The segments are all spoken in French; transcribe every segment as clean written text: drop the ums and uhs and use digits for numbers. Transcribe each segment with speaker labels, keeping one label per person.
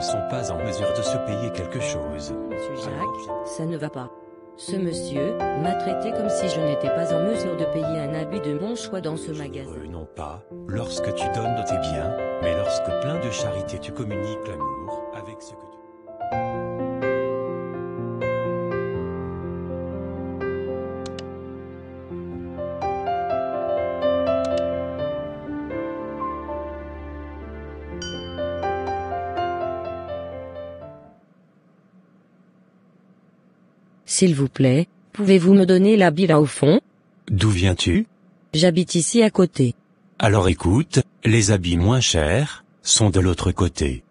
Speaker 1: sont pas en mesure de se payer quelque chose.
Speaker 2: Monsieur Jacques, ça ne va pas. Ce monsieur m'a traité comme si je n'étais pas en mesure de payer un habit de mon choix dans ce magasin.
Speaker 1: Non pas, lorsque tu donnes de tes biens, mais lorsque plein de charité tu communiques l'amour avec ce que tu...
Speaker 2: S'il vous plaît, pouvez-vous me donner l'habit là au fond?
Speaker 1: D'où viens-tu?
Speaker 2: J'habite ici à côté.
Speaker 1: Alors écoute, les habits moins chers sont de l'autre côté.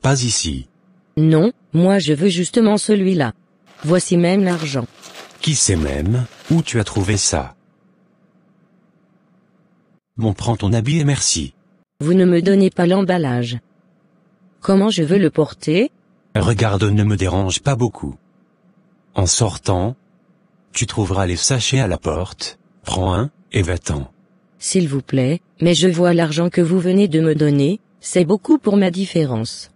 Speaker 1: Pas ici.
Speaker 2: Non, moi je veux justement celui-là. Voici même l'argent.
Speaker 1: Qui sait même où tu as trouvé ça? Bon, prends ton habit et merci.
Speaker 2: Vous ne me donnez pas l'emballage. Comment je veux le porter?
Speaker 1: Regarde, ne me dérange pas beaucoup. En sortant, tu trouveras les sachets à la porte, prends un, et va-t'en.
Speaker 2: S'il vous plaît, mais je vois l'argent que vous venez de me donner, c'est beaucoup pour ma différence.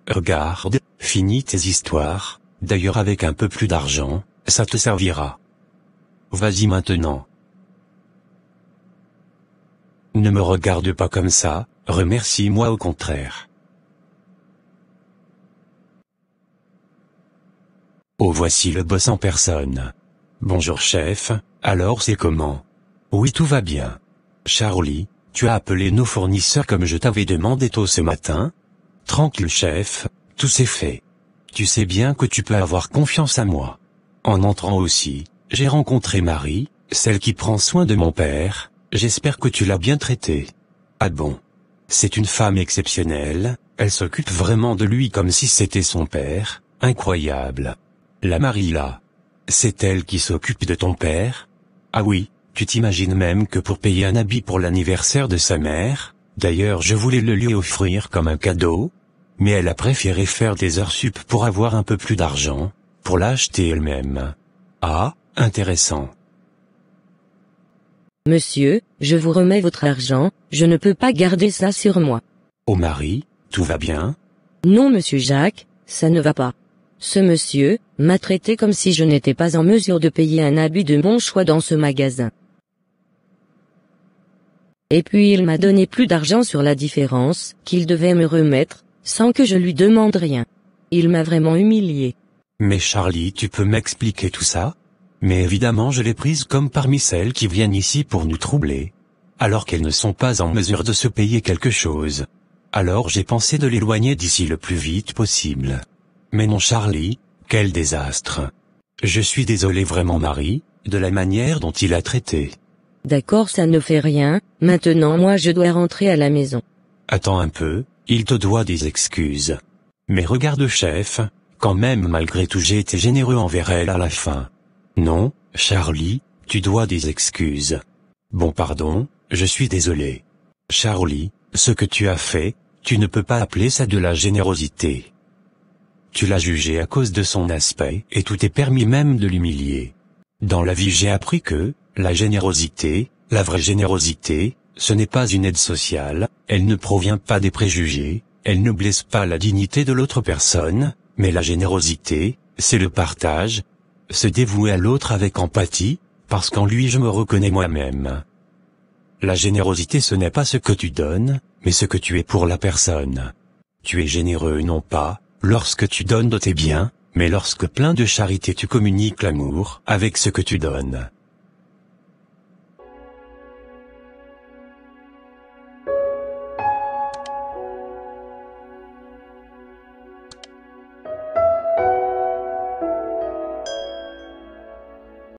Speaker 1: Regarde, finis tes histoires, d'ailleurs avec un peu plus d'argent, ça te servira. Vas-y maintenant. Ne me regarde pas comme ça, remercie-moi au contraire. Oh, voici le boss en personne. Bonjour chef, alors c'est comment? Oui, tout va bien. Charlie, tu as appelé nos fournisseurs comme je t'avais demandé tôt ce matin? Tranquille chef, tout s'est fait. Tu sais bien que tu peux avoir confiance à moi. En entrant aussi, j'ai rencontré Marie, celle qui prend soin de mon père, j'espère que tu l'as bien traitée. Ah bon? C'est une femme exceptionnelle, elle s'occupe vraiment de lui comme si c'était son père, incroyable. La Marie là, c'est elle qui s'occupe de ton père? Ah oui, tu t'imagines même que pour payer un habit pour l'anniversaire de sa mère, d'ailleurs je voulais le lui offrir comme un cadeau, mais elle a préféré faire des heures sup pour avoir un peu plus d'argent, pour l'acheter elle-même. Ah, intéressant.
Speaker 2: Monsieur, je vous remets votre argent, je ne peux pas garder ça sur moi.
Speaker 1: Oh Marie, tout va bien?
Speaker 2: Non monsieur Jacques, ça ne va pas. Ce monsieur m'a traité comme si je n'étais pas en mesure de payer un habit de mon choix dans ce magasin. Et puis il m'a donné plus d'argent sur la différence qu'il devait me remettre, sans que je lui demande rien. Il m'a vraiment humilié.
Speaker 1: Mais Charlie, tu peux m'expliquer tout ça? Mais évidemment je l'ai prise comme parmi celles qui viennent ici pour nous troubler, alors qu'elles ne sont pas en mesure de se payer quelque chose. Alors j'ai pensé de l'éloigner d'ici le plus vite possible. Mais non Charlie, quel désastre. Je suis désolé vraiment Marie, de la manière dont il a traité.
Speaker 2: D'accord, ça ne fait rien, maintenant moi je dois rentrer à la maison.
Speaker 1: Attends un peu, il te doit des excuses. Mais regarde chef, quand même malgré tout j'ai été généreux envers elle à la fin. Non, Charlie, tu dois des excuses. Bon pardon, je suis désolé. Charlie, ce que tu as fait, tu ne peux pas appeler ça de la générosité. Tu l'as jugé à cause de son aspect, et tout est permis même de l'humilier. Dans la vie j'ai appris que, la générosité, la vraie générosité, ce n'est pas une aide sociale, elle ne provient pas des préjugés, elle ne blesse pas la dignité de l'autre personne, mais la générosité, c'est le partage, se dévouer à l'autre avec empathie, parce qu'en lui je me reconnais moi-même. La générosité ce n'est pas ce que tu donnes, mais ce que tu es pour la personne. Tu es généreux non pas, lorsque tu donnes de tes biens, mais lorsque plein de charité tu communiques l'amour avec ce que tu donnes.